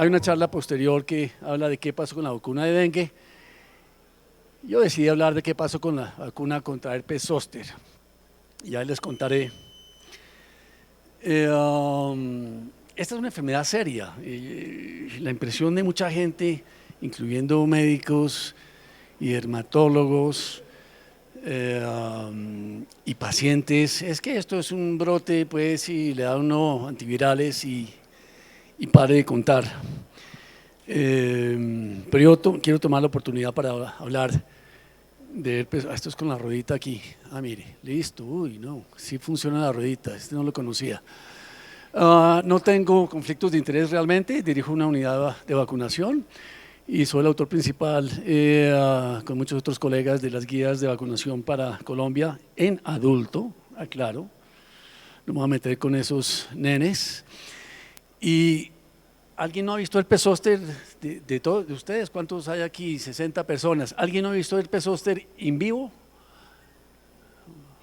Hay una charla posterior que habla de qué pasó con la vacuna de dengue. Yo decidí hablar de qué pasó con la vacuna contra herpes zóster. Ya les contaré. Esta es una enfermedad seria. La impresión de mucha gente, incluyendo médicos y dermatólogos y pacientes, es que esto es un brote, pues, y le da uno antivirales y pare de contar. Pero yo quiero tomar la oportunidad para hablar de herpes. Esto es con la ruedita aquí. Mire, listo. Uy, no, sí funciona la ruedita. Este no lo conocía. No tengo conflictos de interés realmente. Dirijo una unidad de vacunación y soy el autor principal con muchos otros colegas de las guías de vacunación para Colombia en adulto, aclaro. No me voy a meter con esos nenes. Y ¿alguien no ha visto herpes zóster de todos de ustedes? ¿Cuántos hay aquí? 60 personas. ¿Alguien no ha visto herpes zóster en vivo?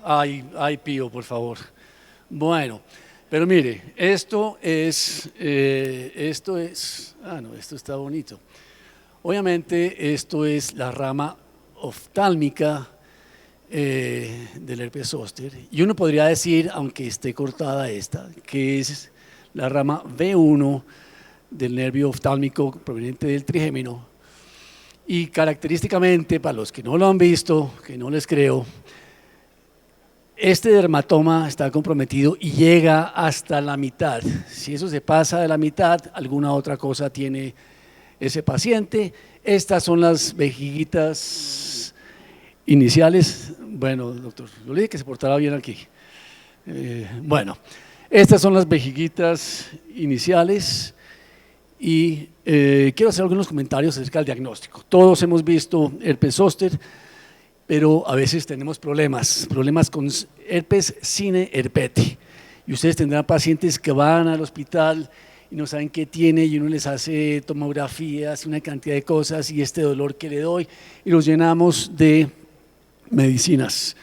Ay, Pío, por favor. Bueno, pero mire, esto está bonito. Obviamente esto es la rama oftálmica del herpes zóster. Y uno podría decir, aunque esté cortada esta, que es la rama V1 del nervio oftálmico proveniente del trigémino. Y característicamente, para los que no lo han visto, que no les creo, este dermatoma está comprometido y llega hasta la mitad. Si eso se pasa de la mitad, alguna otra cosa tiene ese paciente. Estas son las vejiguitas iniciales. Bueno, doctor, yo le dije que se portara bien aquí. Bueno, estas son las vejiguitas iniciales. Y quiero hacer algunos comentarios acerca del diagnóstico. Todos hemos visto herpes zóster, pero a veces tenemos problemas con herpes cine herpete. Y ustedes tendrán pacientes que van al hospital y no saben qué tiene y uno les hace tomografías, una cantidad de cosas y este dolor que le doy y los llenamos de medicinas.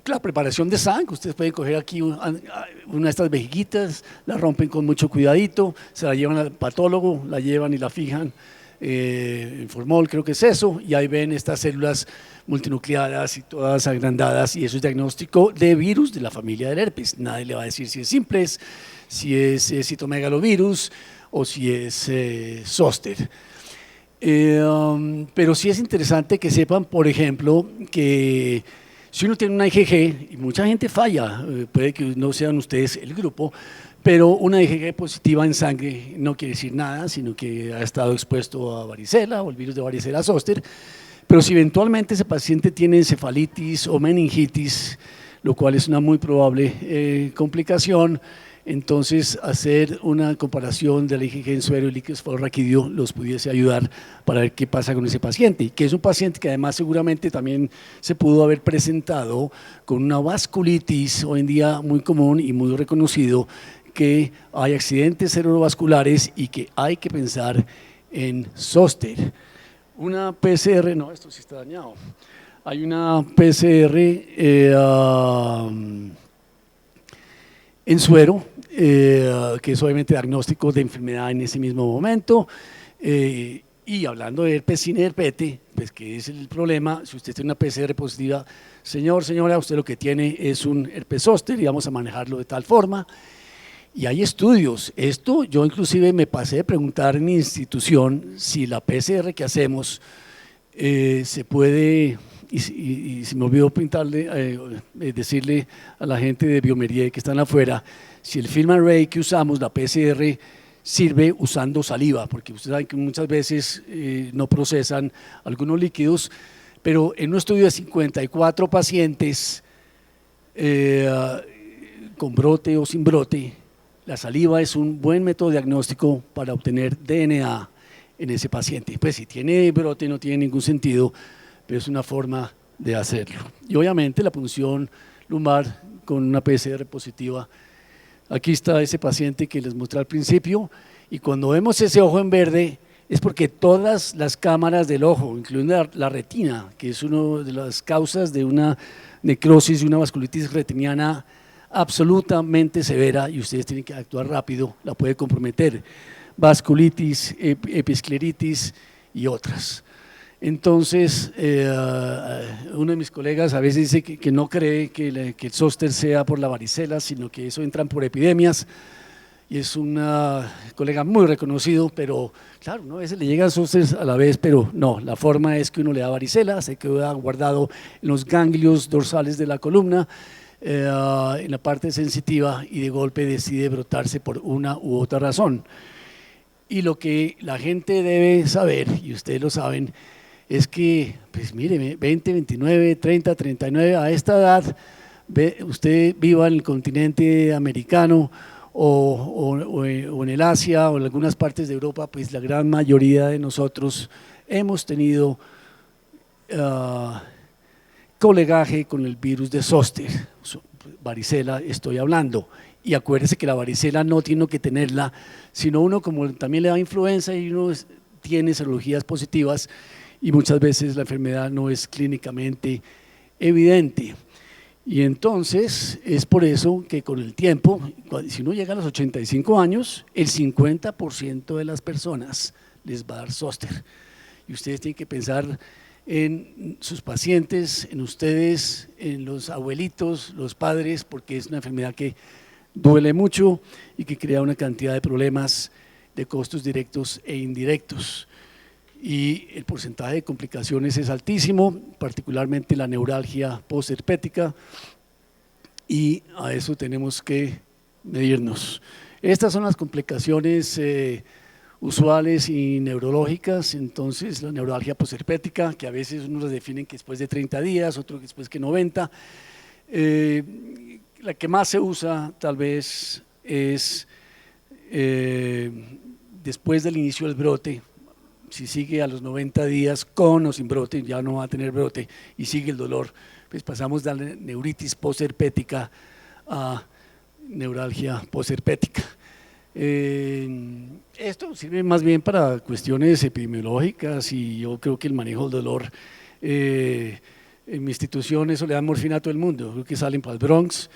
La preparación de sangre, ustedes pueden coger aquí una de estas vejiguitas, la rompen con mucho cuidadito, se la llevan al patólogo, la llevan y la fijan en formol, creo que es eso, y ahí ven estas células multinucleadas y todas agrandadas, y eso es diagnóstico de virus de la familia del herpes. Nadie le va a decir si es simplex, si es citomegalovirus o si es zóster. Pero sí es interesante que sepan, por ejemplo, que si uno tiene una IgG, y mucha gente falla, puede que no sean ustedes el grupo, pero una IgG positiva en sangre no quiere decir nada, sino que ha estado expuesto a varicela o el virus de varicela zóster. Pero si eventualmente ese paciente tiene encefalitis o meningitis, lo cual es una muy probable complicación, entonces hacer una comparación de la IgG en suero y líquido cefalorraquídeo los pudiese ayudar para ver qué pasa con ese paciente, que es un paciente que además seguramente también se pudo haber presentado con una vasculitis, hoy en día muy común y muy reconocido, que hay accidentes cerebrovasculares y que hay que pensar en zóster. Una PCR, no, esto sí está dañado. Hay una PCR en suero, que es obviamente diagnóstico de enfermedad en ese mismo momento. Y hablando de herpes sin herpete, pues que es el problema, si usted tiene una PCR positiva, señora, usted lo que tiene es un herpes zóster y vamos a manejarlo de tal forma. Y hay estudios, esto yo inclusive me pasé de preguntar en mi institución si la PCR que hacemos se puede, y se me olvidó decirle a la gente de Biomerie que están afuera, si el film array que usamos, la PCR, sirve usando saliva, porque ustedes saben que muchas veces no procesan algunos líquidos, pero en un estudio de 54 pacientes con brote o sin brote, la saliva es un buen método diagnóstico para obtener DNA en ese paciente. Pues si tiene brote no tiene ningún sentido, pero es una forma de hacerlo. Y obviamente la punción lumbar con una PCR positiva. Aquí está ese paciente que les mostré al principio y cuando vemos ese ojo en verde es porque todas las cámaras del ojo, incluyendo la retina, que es una de las causas de una necrosis y una vasculitis retiniana absolutamente severa y ustedes tienen que actuar rápido, la puede comprometer, vasculitis, episcleritis y otras. Entonces, uno de mis colegas a veces dice que no cree que el zóster sea por la varicela, sino que eso entran por epidemias, y es un colega muy reconocido, pero claro, ¿no? A veces le llegan zósteres a la vez, pero no, la forma es que uno le da varicela, se queda guardado en los ganglios dorsales de la columna, en la parte sensitiva, y de golpe decide brotarse por una u otra razón. Y lo que la gente debe saber, y ustedes lo saben, es que, pues mire, 20, 29, 30, 39, a esta edad, usted viva en el continente americano o en el Asia o en algunas partes de Europa, pues la gran mayoría de nosotros hemos tenido colegaje con el virus de zóster, varicela estoy hablando. Y acuérdese que la varicela no tiene que tenerla, sino uno como también le da influenza y uno tiene serologías positivas y muchas veces la enfermedad no es clínicamente evidente. Y entonces es por eso que con el tiempo, si uno llega a los 85 años, el 50% de las personas les va a dar zóster. Y ustedes tienen que pensar en sus pacientes, en ustedes, en los abuelitos, los padres, porque es una enfermedad que duele mucho y que crea una cantidad de problemas de costos directos e indirectos. Y el porcentaje de complicaciones es altísimo, particularmente la neuralgia postherpética, y a eso tenemos que medirnos. Estas son las complicaciones usuales y neurológicas. Entonces la neuralgia postherpética, que a veces unos la definen que después de 30 días, otros después que 90, la que más se usa tal vez es después del inicio del brote. Si sigue a los 90 días con o sin brote, ya no va a tener brote y sigue el dolor, pues pasamos de la neuritis postherpética a neuralgia postherpética. Esto sirve más bien para cuestiones epidemiológicas y yo creo que el manejo del dolor, en mi institución eso le da morfina a todo el mundo, creo que salen para el Bronx,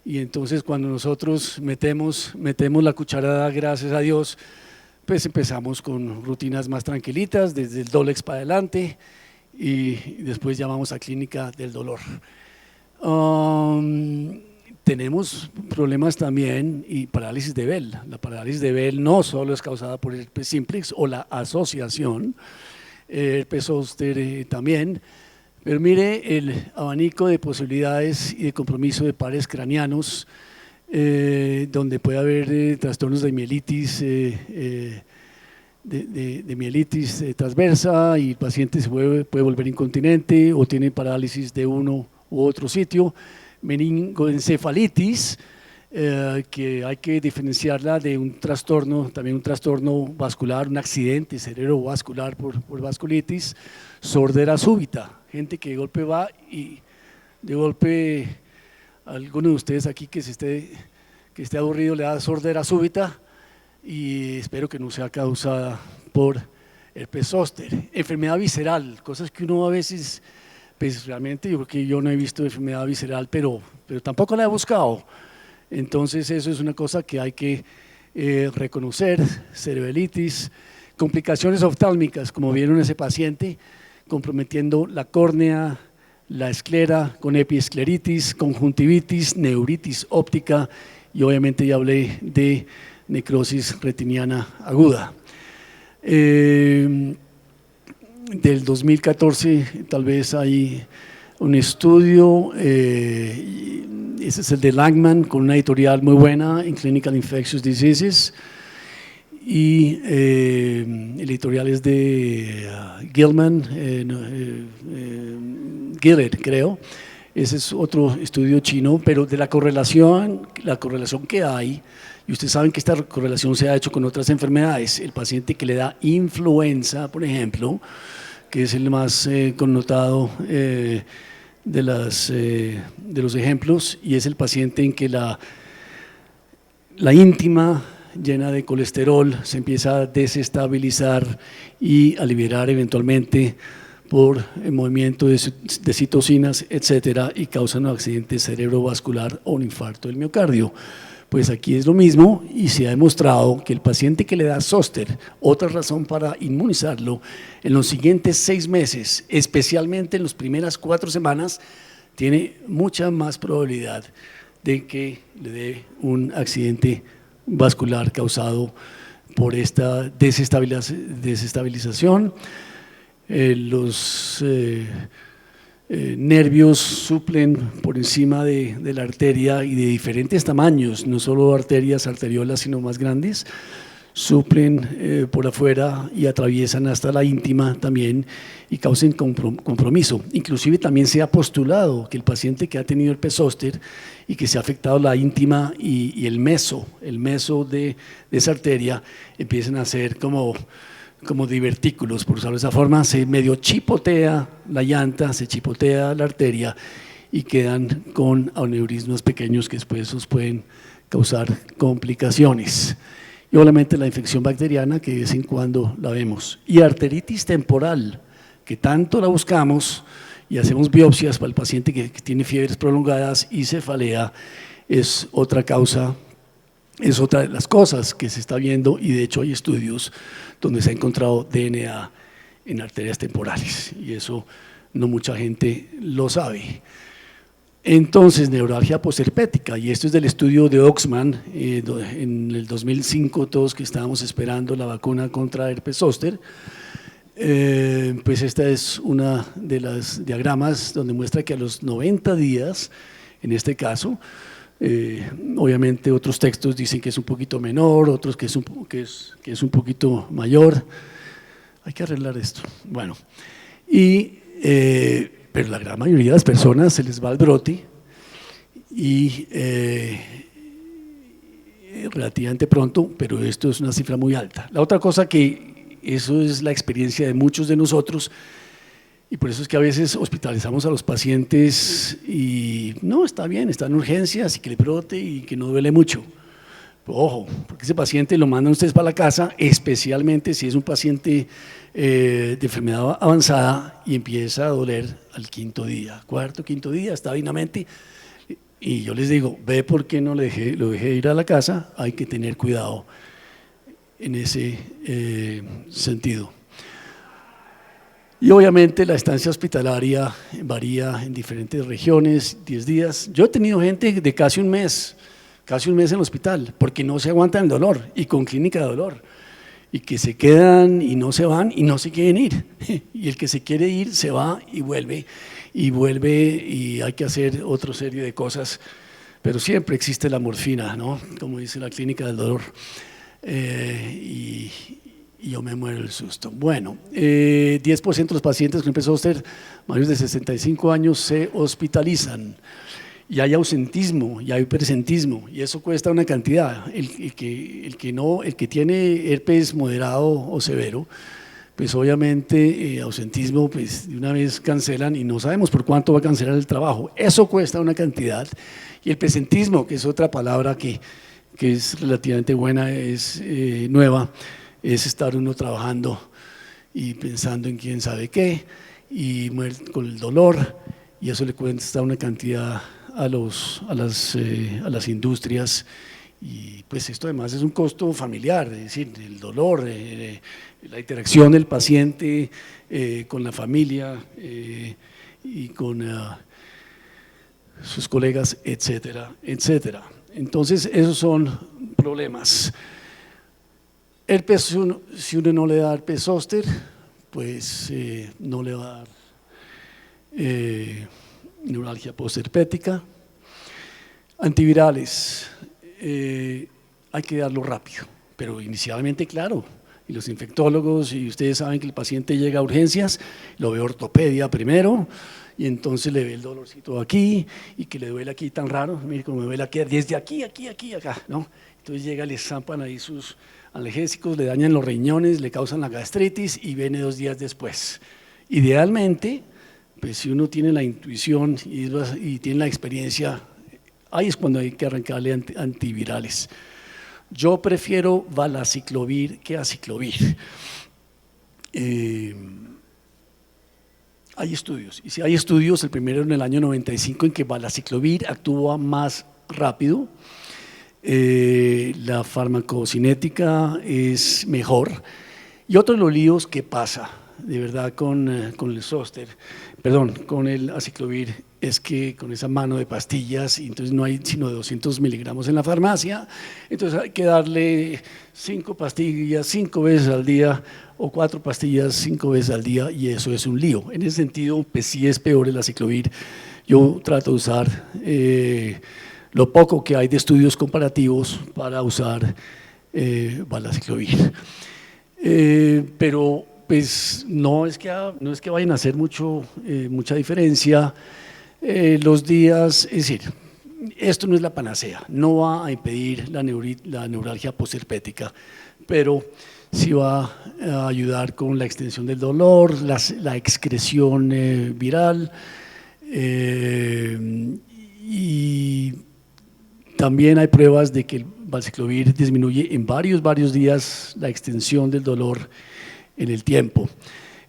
y entonces cuando nosotros metemos la cucharada, gracias a Dios, pues empezamos con rutinas más tranquilitas, desde el Dolex para adelante, y después llamamos a clínica del dolor. Tenemos problemas también y parálisis de Bell. La parálisis de Bell no solo es causada por el herpes simplex o la asociación, herpes zóster también, pero mire el abanico de posibilidades y de compromiso de pares craneanos, donde puede haber trastornos de mielitis, de mielitis transversa, y el paciente se puede volver incontinente o tiene parálisis de uno u otro sitio, meningoencefalitis, que hay que diferenciarla de un trastorno, también un trastorno vascular, un accidente cerebrovascular por vasculitis, sordera súbita, gente que de golpe va y de golpe alguno de ustedes aquí que esté aburrido le da sordera súbita, y espero que no sea causada por herpes zóster. Enfermedad visceral, cosas que uno a veces, pues realmente yo creo que yo no he visto enfermedad visceral, pero tampoco la he buscado. Entonces eso es una cosa que hay que reconocer. Cerebritis, complicaciones oftálmicas, como vieron ese paciente, comprometiendo la córnea, la esclera, con epiescleritis, conjuntivitis, neuritis óptica, y obviamente ya hablé de necrosis retiniana aguda. Del 2014 tal vez hay un estudio, ese es el de Langman, con una editorial muy buena en Clinical Infectious Diseases, y el editorial es de Gilman, Gilead creo. Ese es otro estudio chino, pero de la correlación que hay, y ustedes saben que esta correlación se ha hecho con otras enfermedades. El paciente que le da influenza, por ejemplo, que es el más connotado de los ejemplos, y es el paciente en que la íntima llena de colesterol se empieza a desestabilizar y a liberar eventualmente por el movimiento de citocinas, etcétera, y causan un accidente cerebrovascular o un infarto del miocardio. Pues aquí es lo mismo y se ha demostrado que el paciente que le da zóster, otra razón para inmunizarlo, en los siguientes 6 meses, especialmente en las primeras 4 semanas, tiene mucha más probabilidad de que le dé un accidente vascular causado por esta desestabilización. Los nervios suplen por encima de la arteria y de diferentes tamaños, no solo arterias, arteriolas, sino más grandes, suplen por afuera y atraviesan hasta la íntima también y causan compromiso. Inclusive también se ha postulado que el paciente que ha tenido herpes zóster y que se ha afectado la íntima y el meso de esa arteria empiezan a ser como divertículos, por usarlo de esa forma, se medio chipotea la llanta, se chipotea la arteria y quedan con aneurismas pequeños que después esos pueden causar complicaciones. Y obviamente la infección bacteriana que de vez en cuando la vemos. Y arteritis temporal, que tanto la buscamos y hacemos biopsias para el paciente que tiene fiebres prolongadas y cefalea, es otra causa. Es otra de las cosas que se está viendo y de hecho hay estudios donde se ha encontrado DNA en arterias temporales y eso no mucha gente lo sabe. Entonces, neuralgia posherpética, y esto es del estudio de Oxman en el 2005, todos que estábamos esperando la vacuna contra herpes zóster. Pues esta es una de las diagramas donde muestra que a los 90 días, en este caso, obviamente otros textos dicen que es un poquito menor, otros que es un poquito mayor. Hay que arreglar esto. Bueno, pero la gran mayoría de las personas se les va el brote y relativamente pronto, pero esto es una cifra muy alta. La otra cosa que eso es la experiencia de muchos de nosotros. Y por eso es que a veces hospitalizamos a los pacientes y no, está bien, está en urgencias y que le brote y que no duele mucho. Pero, ojo, porque ese paciente lo mandan ustedes para la casa, especialmente si es un paciente de enfermedad avanzada y empieza a doler al 5.º día, 4.º, 5.º día, está divinamente. Y yo les digo, ve por qué no lo dejé ir a la casa, hay que tener cuidado en ese sentido. Y obviamente la estancia hospitalaria varía en diferentes regiones, 10 días. Yo he tenido gente de casi un mes en el hospital, porque no se aguantan el dolor y con clínica de dolor, y que se quedan y no se van y no se quieren ir. Y el que se quiere ir se va y vuelve y hay que hacer otra serie de cosas, pero siempre existe la morfina, ¿no? Como dice la clínica del dolor. Y yo me muero del susto. Bueno, 10% de los pacientes con herpes zóster mayores de 65 años se hospitalizan y hay ausentismo y hay presentismo y eso cuesta una cantidad. El que tiene herpes moderado o severo, pues obviamente ausentismo, pues de una vez cancelan y no sabemos por cuánto va a cancelar el trabajo. Eso cuesta una cantidad. Y el presentismo, que es otra palabra que es relativamente buena, es nueva, es estar uno trabajando y pensando en quién sabe qué y con el dolor, y eso le cuesta una cantidad a las industrias, y pues esto además es un costo familiar, es decir, el dolor, la interacción del paciente con la familia y con sus colegas, etcétera, etcétera. Entonces esos son problemas. Herpes, si uno no le da herpes zóster, pues no le va a dar neuralgia posherpética. Antivirales, hay que darlo rápido, pero inicialmente, claro, y los infectólogos, y ustedes saben que el paciente llega a urgencias, lo ve ortopedia primero, y entonces le ve el dolorcito aquí, y que le duele aquí tan raro, mire cómo me duele aquí, desde aquí, acá, ¿no? Entonces llega, le zampan ahí sus analgésicos, le dañan los riñones, le causan la gastritis y viene 2 días después. Idealmente, pues si uno tiene la intuición y tiene la experiencia, ahí es cuando hay que arrancarle antivirales. Yo prefiero valaciclovir que aciclovir. Hay estudios, y si hay estudios, el primero en el año 95 en que valaciclovir actúa más rápido, la farmacocinética es mejor, y otro de los líos que pasa de verdad con el Zoster, perdón, con el aciclovir, es que con esa mano de pastillas, y entonces no hay sino de 200 miligramos en la farmacia, entonces hay que darle 5 pastillas 5 veces al día o 4 pastillas 5 veces al día, y eso es un lío. En ese sentido, pues sí es peor el aciclovir. Yo trato de usar lo poco que hay de estudios comparativos para usar valaciclovir. Pero pues no es que vayan a hacer mucha diferencia los días, es decir, esto no es la panacea, no va a impedir la neuralgia postherpética, pero sí va a ayudar con la extensión del dolor, la excreción viral, y también hay pruebas de que el valaciclovir disminuye en varios días la extensión del dolor en el tiempo.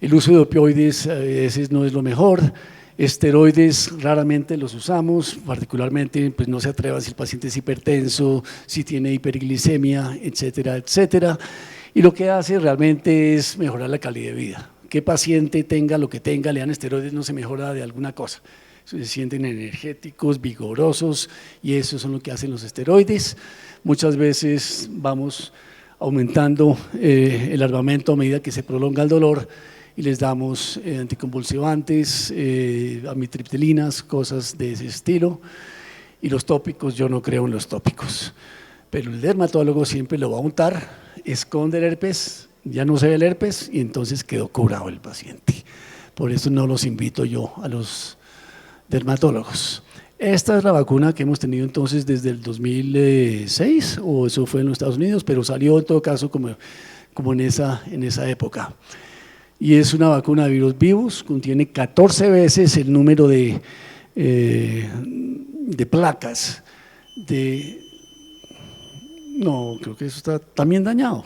El uso de opioides a veces no es lo mejor. Esteroides raramente los usamos, particularmente pues no se atrevan si el paciente es hipertenso, si tiene hiperglicemia, etcétera, etcétera. Y lo que hace realmente es mejorar la calidad de vida. Que paciente tenga lo que tenga, le dan esteroides, no se mejora de alguna cosa. Se sienten energéticos, vigorosos, y eso es lo que hacen los esteroides. Muchas veces vamos aumentando el armamento a medida que se prolonga el dolor, y les damos anticonvulsivantes, amitriptilinas, cosas de ese estilo. Y los tópicos, yo no creo en los tópicos, pero el dermatólogo siempre lo va a untar, esconde el herpes, ya no se ve el herpes, y entonces quedó curado el paciente. Por eso no los invito yo a los dermatólogos. Esta es la vacuna que hemos tenido entonces desde el 2006, o eso fue en los Estados Unidos, pero salió en todo caso como en esa época. Y es una vacuna de virus vivos, contiene 14 veces el número de placas no, creo que eso está también dañado.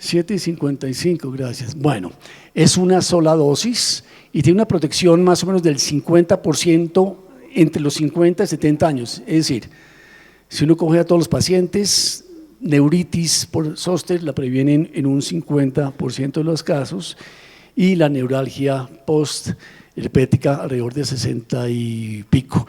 7,55, gracias. Bueno, es una sola dosis y tiene una protección más o menos del 50% entre los 50 y 70 años. Es decir, si uno coge a todos los pacientes, neuritis por Zoster la previenen en un 50% de los casos, y la neuralgia postherpética alrededor de 60 y pico.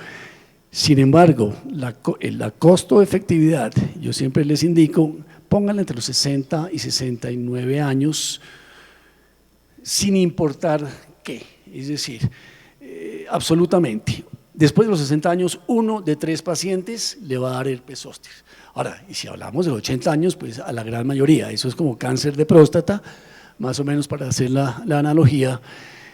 Sin embargo, la costo-efectividad, yo siempre les indico, pónganla entre los 60 y 69 años, sin importar qué, es decir, absolutamente. Después de los 60 años, 1 de 3 pacientes le va a dar herpes zóster. Ahora, y si hablamos de los 80 años, pues a la gran mayoría, eso es como cáncer de próstata, más o menos para hacer la analogía.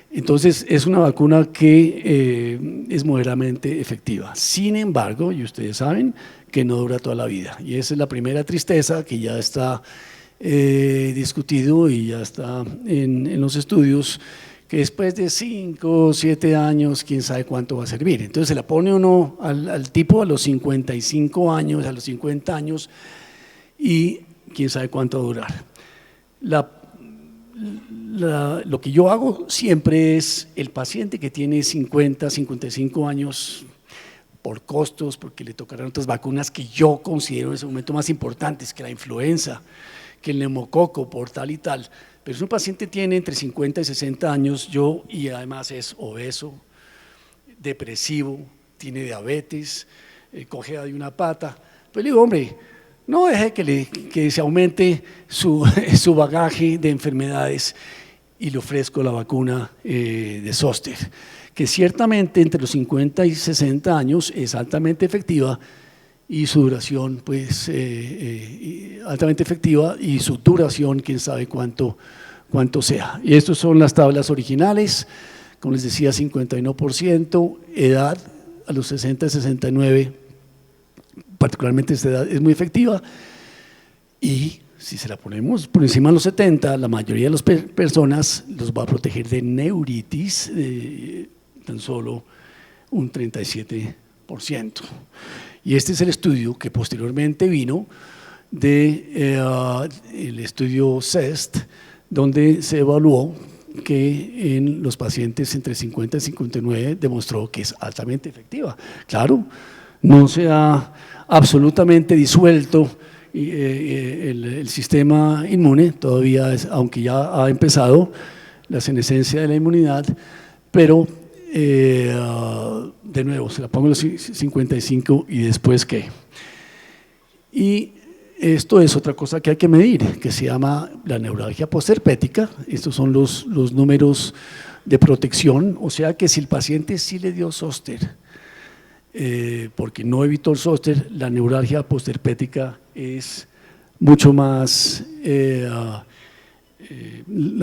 Entonces, es una vacuna que es moderadamente efectiva. Sin embargo, y ustedes saben que no dura toda la vida. Y esa es la primera tristeza que ya está discutido y ya está en los estudios, que después de 5 o 7 años, quién sabe cuánto va a servir. Entonces se la pone uno al tipo a los 55 años, a los 50 años, y quién sabe cuánto va a durar. Lo que yo hago siempre es el paciente que tiene 50, 55 años, por costos, porque le tocarán otras vacunas que yo considero en ese momento más importantes que la influenza, que el neumococo, por tal y tal. Pero si un paciente tiene entre 50 y 60 años, y además es obeso, depresivo, tiene diabetes, cojea de una pata, pues le digo, hombre, no deje que se aumente su bagaje de enfermedades, y le ofrezco la vacuna de Zoster, que ciertamente entre los 50 y 60 años es altamente efectiva, y su duración pues altamente efectiva, y su duración quién sabe cuánto sea. Y estas son las tablas originales, como les decía, 51%, edad a los 60 y 69, particularmente esta edad es muy efectiva, y si se la ponemos por encima de los 70, la mayoría de las personas los va a proteger de neuritis, tan solo un 37%. Y este es el estudio que posteriormente vino el estudio CEST, donde se evaluó que en los pacientes entre 50 y 59 demostró que es altamente efectiva. Claro, no se ha absolutamente disuelto el sistema inmune, todavía aunque ya ha empezado la senescencia de la inmunidad, pero de nuevo, se la pongo a los 55 y después ¿qué? Y esto es otra cosa que hay que medir, que se llama la neuralgia postherpética. Estos son los números de protección, o sea que si el paciente sí le dio zóster, porque no evitó el zóster, la neuralgia postherpética es mucho más, la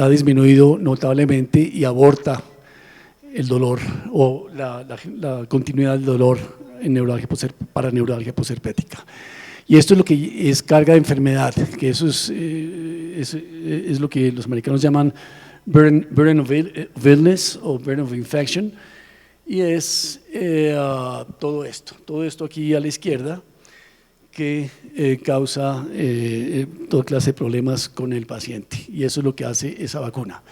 ha disminuido notablemente y aborta el dolor o la continuidad del dolor en para neuralgia postherpética. Y esto es lo que es carga de enfermedad, que eso es lo que los americanos llaman burden of illness o burden of infection, y es todo esto aquí a la izquierda que causa toda clase de problemas con el paciente, y eso es lo que hace esa vacuna.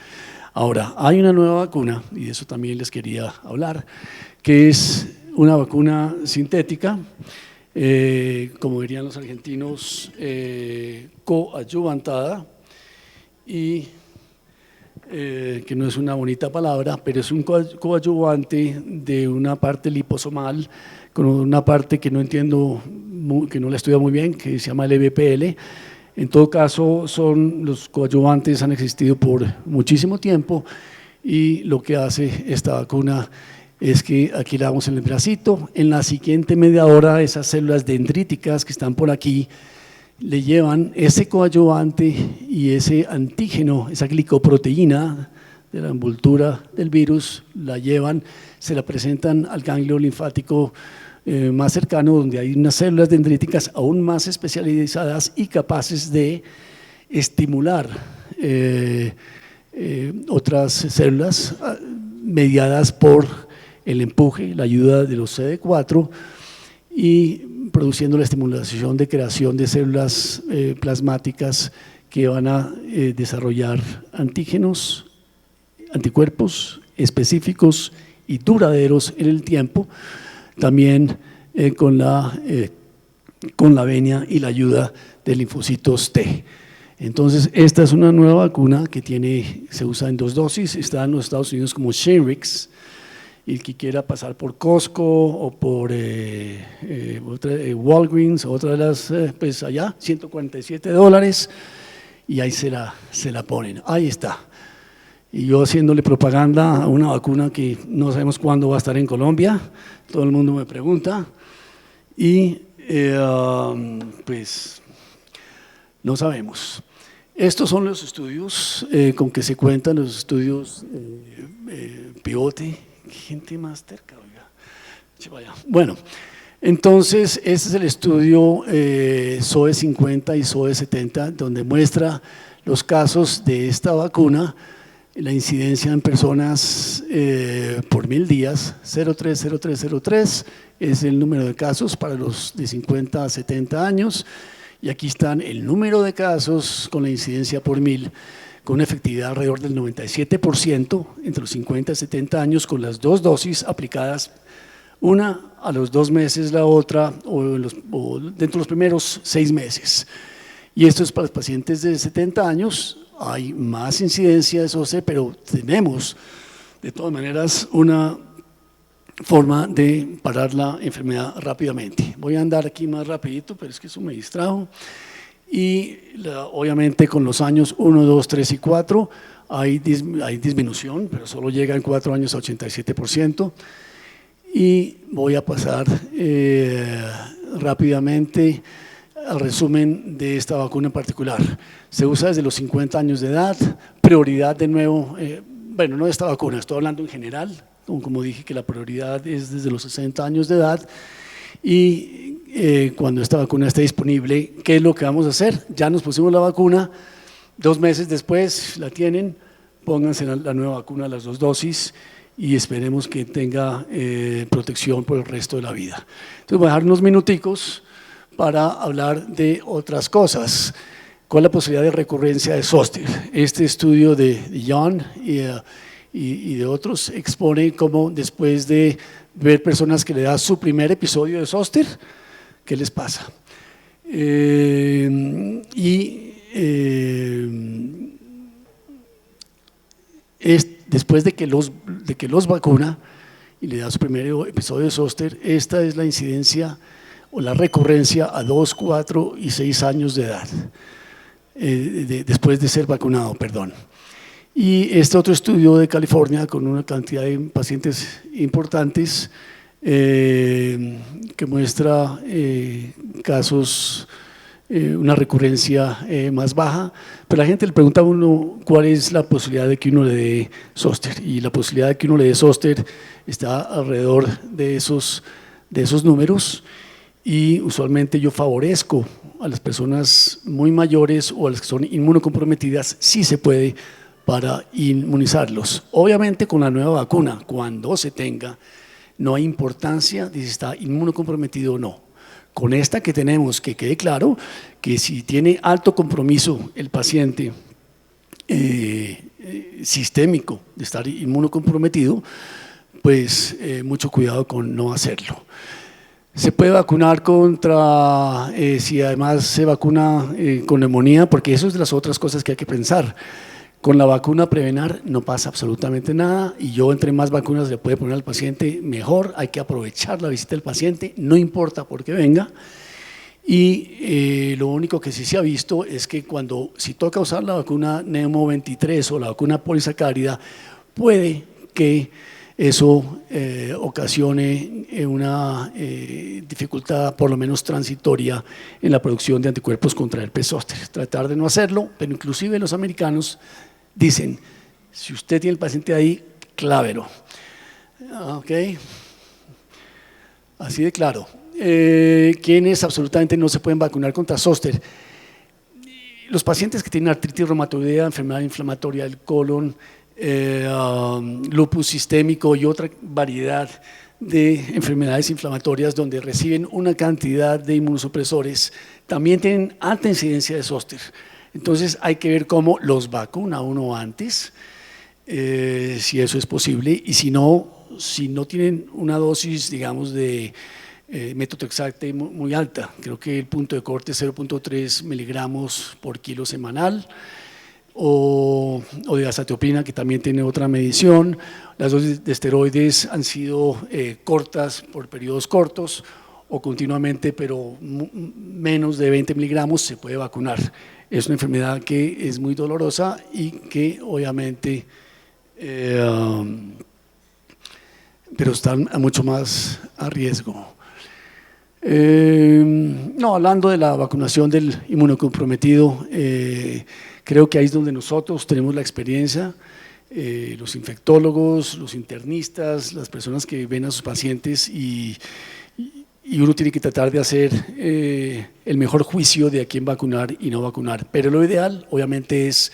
Ahora, hay una nueva vacuna, y de eso también les quería hablar, que es una vacuna sintética, como dirían los argentinos, coadyuvantada, y que no es una bonita palabra, pero es un coadyuvante de una parte liposomal con una parte que no entiendo, que no la estudia muy bien, que se llama LVPL. En todo caso, los coadyuvantes han existido por muchísimo tiempo, y lo que hace esta vacuna es que aquí la damos en el bracito, en la siguiente media hora esas células dendríticas que están por aquí le llevan ese coadyuvante y ese antígeno, esa glicoproteína de la envoltura del virus, la llevan, se la presentan al ganglio linfático más cercano, donde hay unas células dendríticas aún más especializadas y capaces de estimular otras células mediadas por el empuje, la ayuda de los CD4 y produciendo la estimulación de creación de células plasmáticas que van a desarrollar antígenos, anticuerpos específicos y duraderos en el tiempo, también con la venia y la ayuda de linfocitos T. Entonces, esta es una nueva vacuna que se usa en 2 dosis, está en los Estados Unidos como Shingrix, y el que quiera pasar por Costco o por Walgreens o otra de las, pues allá, $147, y ahí se la ponen, ahí está. Y yo haciéndole propaganda a una vacuna que no sabemos cuándo va a estar en Colombia, todo el mundo me pregunta, y pues no sabemos. Estos son los estudios con que se cuentan, los estudios pivote. Gente más terca, oiga. Bueno, entonces este es el estudio SOE 50 y SOE 70, donde muestra los casos de esta vacuna, la incidencia en personas por 1000 días, 030303 es el número de casos para los de 50 a 70 años, y aquí están el número de casos con la incidencia por 1000, con una efectividad alrededor del 97% entre los 50 y 70 años, con las 2 dosis aplicadas, una a los 2 meses, la otra o dentro de los primeros 6 meses. Y esto es para los pacientes de 70 años, hay más incidencia de SOCE, pero tenemos de todas maneras una forma de parar la enfermedad rápidamente. Voy a andar aquí más rapidito, pero es que eso me distrajo. Y obviamente con los años 1, 2, 3 y 4 hay disminución, pero solo llega en 4 años a 87%. Y voy a pasar rápidamente al resumen de esta vacuna en particular. Se usa desde los 50 años de edad, prioridad de nuevo, bueno, no de esta vacuna, estoy hablando en general, como dije que la prioridad es desde los 60 años de edad. Y cuando esta vacuna esté disponible, ¿qué es lo que vamos a hacer? Ya nos pusimos la vacuna, 2 meses después la tienen, pónganse la nueva vacuna, las 2 dosis, y esperemos que tenga protección por el resto de la vida. Entonces voy a dejar unos minuticos para hablar de otras cosas. ¿Cuál es la posibilidad de recurrencia de zóster? Este estudio de John y de otros expone cómo después de ver personas que le da su primer episodio de zóster, ¿qué les pasa? Después de que los vacuna y le da su primer episodio de zóster, esta es la incidencia o la recurrencia a 2, 4 y 6 años de edad, después de ser vacunado, perdón. Y este otro estudio de California con una cantidad de pacientes importantes que muestra casos, una recurrencia más baja, pero la gente le pregunta a uno cuál es la posibilidad de que uno le dé zóster, y la posibilidad de que uno le dé zóster está alrededor de esos números, y usualmente yo favorezco a las personas muy mayores o a las que son inmunocomprometidas, si se puede, para inmunizarlos. Obviamente con la nueva vacuna, cuando se tenga, no hay importancia de si está inmunocomprometido o no. Con esta que tenemos, que quede claro que si tiene alto compromiso el paciente sistémico de estar inmunocomprometido, pues mucho cuidado con no hacerlo. Se puede vacunar contra, si además se vacuna con neumonía, porque eso es de las otras cosas que hay que pensar. Con la vacuna Prevenar no pasa absolutamente nada, y yo entre más vacunas le puede poner al paciente mejor. Hay que aprovechar la visita del paciente, no importa por qué venga. Y lo único que sí se ha visto es que si toca usar la vacuna Neumo 23 o la vacuna polisacárida, puede que eso ocasione una dificultad por lo menos transitoria en la producción de anticuerpos contra el herpes zóster. Tratar de no hacerlo, pero inclusive los americanos dicen, si usted tiene el paciente ahí, clávelo. ¿Ok? Así de claro. ¿Quiénes absolutamente no se pueden vacunar contra zóster? Los pacientes que tienen artritis reumatoidea, enfermedad inflamatoria del colon, lupus sistémico y otra variedad de enfermedades inflamatorias donde reciben una cantidad de inmunosupresores, también tienen alta incidencia de zóster. Entonces hay que ver cómo los vacuna uno antes, si eso es posible, y si no tienen una dosis, digamos, de metotrexate muy alta. Creo que el punto de corte es 0.3 miligramos por kilo semanal, o de azatioprina, que también tiene otra medición. Las dosis de esteroides han sido cortas por periodos cortos o continuamente, pero menos de 20 miligramos se puede vacunar. Es una enfermedad que es muy dolorosa y que obviamente pero están mucho más a riesgo. No, hablando de la vacunación del inmunocomprometido, creo que ahí es donde nosotros tenemos la experiencia, los infectólogos, los internistas, las personas que ven a sus pacientes, y uno tiene que tratar de hacer el mejor juicio de a quién vacunar y no vacunar. Pero lo ideal, obviamente, es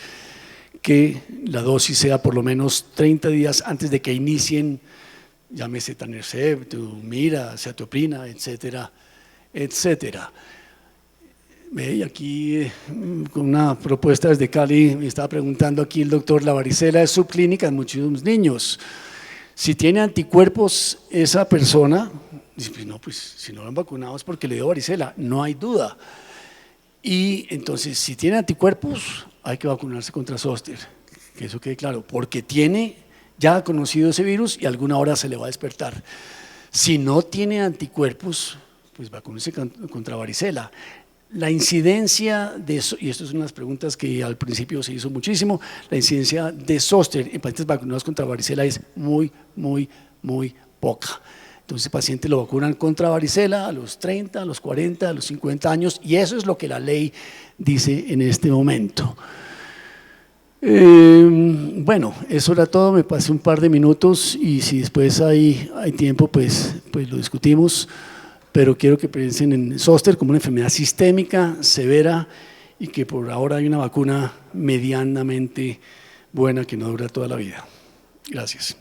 que la dosis sea por lo menos 30 días antes de que inicien, llámese etanercept, Humira, azatioprina, etcétera, etcétera. Y aquí con una propuesta desde Cali me estaba preguntando aquí el doctor, la varicela es subclínica en muchísimos niños. Si tiene anticuerpos esa persona, dice, pues no, pues si no lo han vacunado es porque le dio varicela, no hay duda. Y entonces, si tiene anticuerpos, hay que vacunarse contra zóster, que eso quede claro, porque tiene ya conocido ese virus y alguna hora se le va a despertar. Si no tiene anticuerpos, pues vacúnese contra varicela. La incidencia de, y esto es una de las preguntas que al principio se hizo muchísimo, la incidencia de zóster en pacientes vacunados contra varicela es muy, muy, muy poca. Entonces el paciente lo vacunan contra varicela a los 30, a los 40, a los 50 años, y eso es lo que la ley dice en este momento. Bueno, eso era todo, me pasé un par de minutos y si después hay tiempo pues lo discutimos, pero quiero que piensen en zóster como una enfermedad sistémica, severa, y que por ahora hay una vacuna medianamente buena que no dura toda la vida. Gracias.